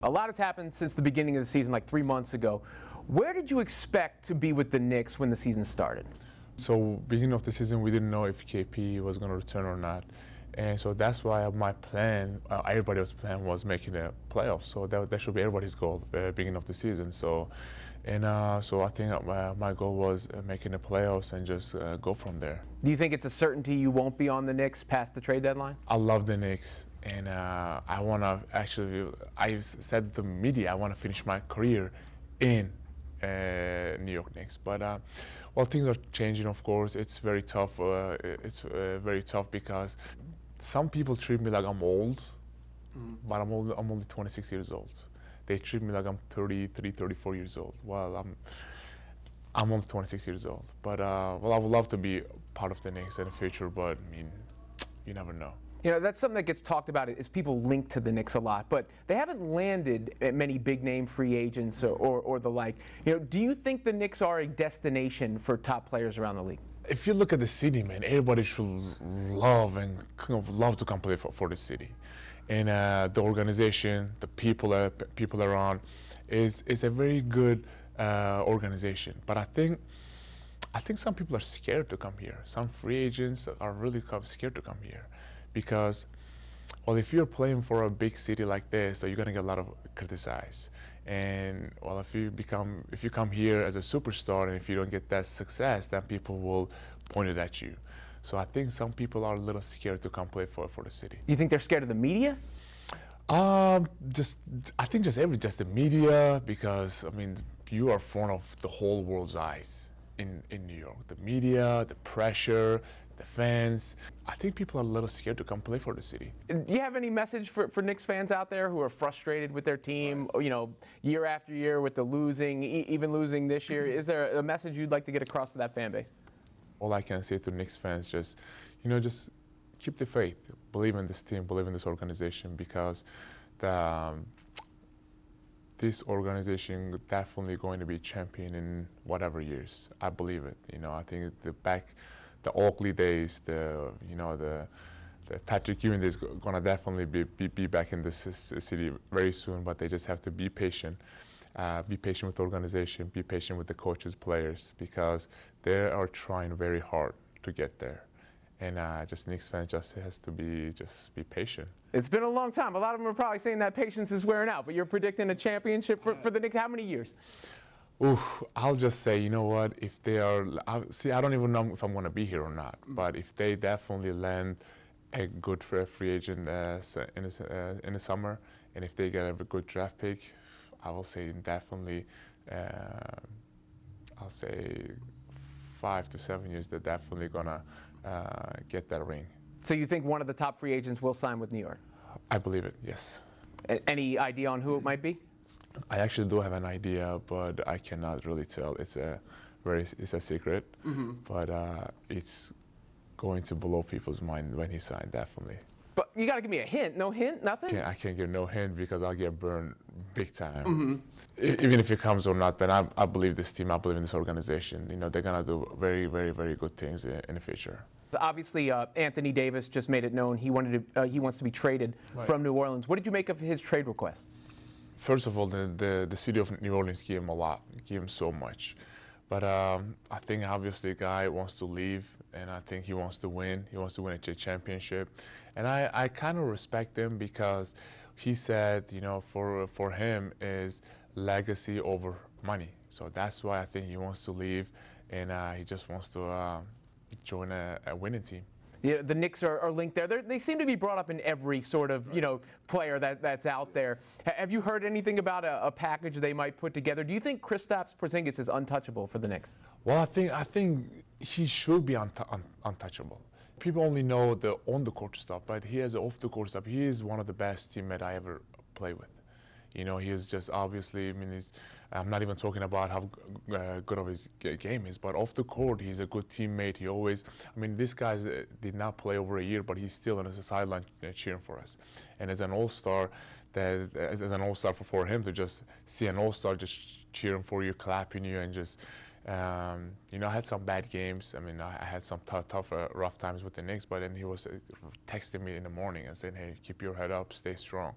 A lot has happened since the beginning of the season, like 3 months ago. Where did you expect to be with the Knicks when the season started? So beginning of the season, we didn't know if KP was going to return or not. And so that's why my plan, everybody's plan was making the playoffs. So that should be everybody's goal beginning of the season. So I think my goal was making the playoffs and just go from there. Do you think it's a certainty you won't be on the Knicks past the trade deadline? I love the Knicks, and I want to actually, I said to the media, I want to finish my career in New York Knicks. But well, things are changing, of course. It's very tough. It's very tough because some people treat me like I'm old, but I'm only 26 years old. They treat me like I'm 33, 34 years old. Well, I'm only 26 years old. But well, I would love to be part of the Knicks in the future, but I mean, you never know. You know, that's something that gets talked about is people link to the Knicks a lot, but they haven't landed at many big-name free agents or the like. You know, do you think the Knicks are a destination for top players around the league? If you look at the city, man, everybody should love to come play for the city, and the organization, the people around, is a very good organization. But I think some people are scared to come here. Some free agents are really scared to come here. Because, well, if you're playing for a big city like this, you're gonna get a lot of criticized. And well, if you come here as a superstar, and if you don't get that success, then people will point it at you. So I think some people are a little scared to come play for the city. You think they're scared of the media? I think just the media, because I mean, you are in front of the whole world's eyes in New York. The media, the pressure, the fans. I think people are a little scared to come play for the city. Do you have any message for Knicks fans out there who are frustrated with their team, you know, year after year with the losing, even losing this year? Is there a message you'd like to get across to that fan base? All I can say to Knicks fans, just keep the faith, believe in this team, believe in this organization, because this organization definitely going to be champion in whatever years. I believe it. You know, I think the Oakley days, the Patrick Ewing days, gonna definitely be back in this city very soon. But they just have to be patient. Be patient with the organization. Be patient with the coaches, players, because they are trying very hard to get there. And just Knicks fans just has to be patient. It's been a long time. A lot of them are probably saying that patience is wearing out. But you're predicting a championship for the Knicks. How many years? Ooh, I'll just say, you know what, if they are, I don't even know if I'm going to be here or not, but if they definitely land a good free agent in the summer, and if they get a good draft pick, I will say definitely, I'll say 5 to 7 years, they're definitely going to get that ring. So you think one of the top free agents will sign with New York? I believe it, yes. Any idea on who it might be? I actually do have an idea, but I cannot really tell. It's a secret, but it's going to blow people's mind when he signed, definitely. But you got to give me a hint. No hint, nothing? I can't give no hint because I'll get burned big time. Even if it comes or not, but I believe this team, I believe in this organization. You know, they're gonna do very, very, very good things in the future. Obviously, Anthony Davis just made it known he wants to be traded from New Orleans. What did you make of his trade request? First of all, the city of New Orleans gave him a lot, gave him so much. But I think obviously the guy wants to leave, and I think he wants to win. He wants to win a championship. And I kind of respect him because he said, you know, for him is legacy over money. So that's why I think he wants to leave, and he just wants to join a winning team. Yeah, the Knicks are linked there. They seem to be brought up in every sort of player that's out there. Have you heard anything about a package they might put together? Do you think Kristaps Porzingis is untouchable for the Knicks? Well, I think he should be untouchable. People only know the on-the-court stuff, but he has off-the-court stuff. He is one of the best teammates I ever played with. You know, he is just obviously, I mean, I'm not even talking about how good of his game is, but off the court, he's a good teammate. He always, I mean, this guy did not play over a year, but he's still on the sideline cheering for us. And as an all-star, for him to just see an all-star just cheering for you, clapping you, and just, you know, I had some bad games. I mean, I had some tough, rough times with the Knicks, but then he was texting me in the morning and saying, hey, keep your head up, stay strong.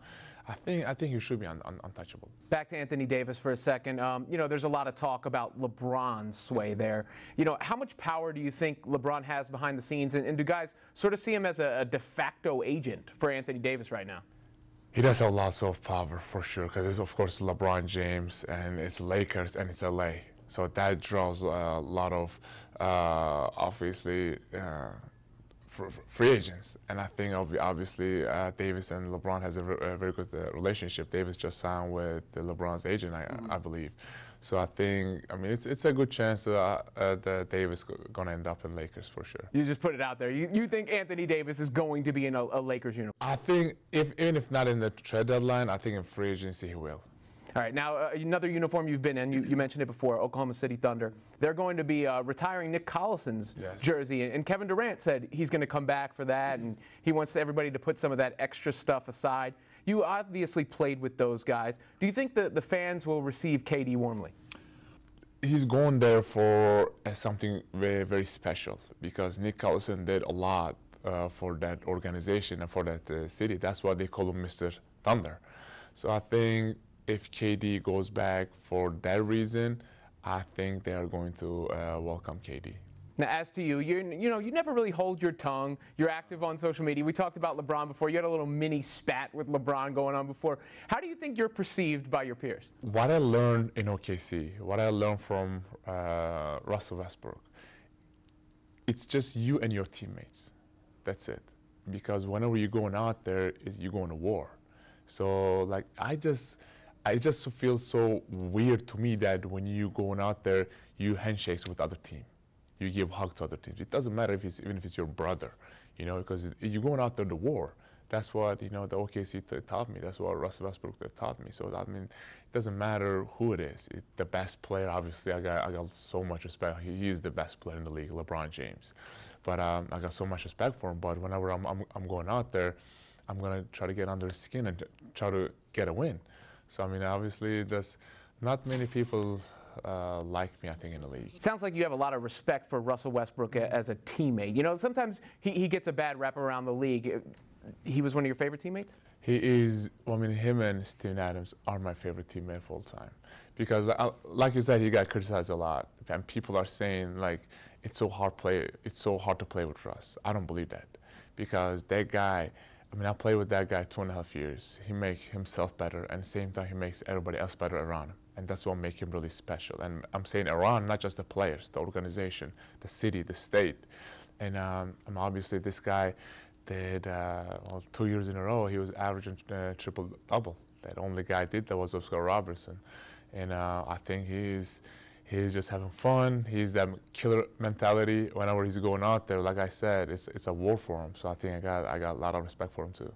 I think he should be untouchable. Back to Anthony Davis for a second. You know, there's a lot of talk about LeBron's sway there. You know, how much power do you think LeBron has behind the scenes, and do guys sort of see him as a de facto agent for Anthony Davis right now? He does have lots of power for sure, because it's of course LeBron James, and it's Lakers, and it's LA. So that draws a lot of obviously free agents, and I think obviously Davis and LeBron has a very good relationship. Davis just signed with LeBron's agent, I believe. So I think, I mean, it's a good chance that Davis going to end up in Lakers for sure. You just put it out there. You think Anthony Davis is going to be in a Lakers uniform? I think even if not in the trade deadline, I think in free agency he will. All right, now another uniform you've been in, you mentioned it before, Oklahoma City Thunder. They're going to be retiring Nick Collison's jersey, and Kevin Durant said he's going to come back for that, and he wants everybody to put some of that extra stuff aside. You obviously played with those guys. Do you think the fans will receive KD warmly? He's going there for something very, very special, because Nick Collison did a lot for that organization and for that city. That's why they call him Mr. Thunder. So I think if KD goes back for that reason, I think they are going to welcome KD. Now, as to you, you never really hold your tongue. You're active on social media. We talked about LeBron before. You had a little mini spat with LeBron going on before. How do you think you're perceived by your peers? What I learned in OKC, what I learned from Russell Westbrook, it's just you and your teammates. That's it. Because whenever you're going out there, you're going to war. So, like, I just feel so weird to me that when you going out there, you handshakes with other team. You give hugs to other teams. It doesn't matter even if it's your brother, you know, because you're going out there to war. That's what, you know, the OKC taught me. That's what Russell Westbrook taught me. So, I mean, it doesn't matter who it is. The best player, obviously, I got so much respect. He is the best player in the league, LeBron James. But I got so much respect for him. But whenever I'm going out there, I'm going to try to get under his skin and try to get a win. So, I mean, obviously, there's not many people like me, I think, in the league. Sounds like you have a lot of respect for Russell Westbrook as a teammate. You know, sometimes he gets a bad rap around the league. He was one of your favorite teammates? He is. Well, I mean, him and Steven Adams are my favorite teammate full time. Because, like you said, he got criticized a lot. And people are saying, like, it's so hard to play with Russ. I don't believe that. Because that guy, I mean, I played with that guy 2.5 years. He makes himself better, and at the same time, he makes everybody else better around him. And that's what makes him really special. And I'm saying around, not just the players, the organization, the city, the state. And obviously, this guy did, well, 2 years in a row, he was averaging triple-double. That only guy did that was Oscar Robertson. And I think he's just having fun. He's that killer mentality. Whenever he's going out there, like I said, it's a war for him. So I think I got a lot of respect for him too.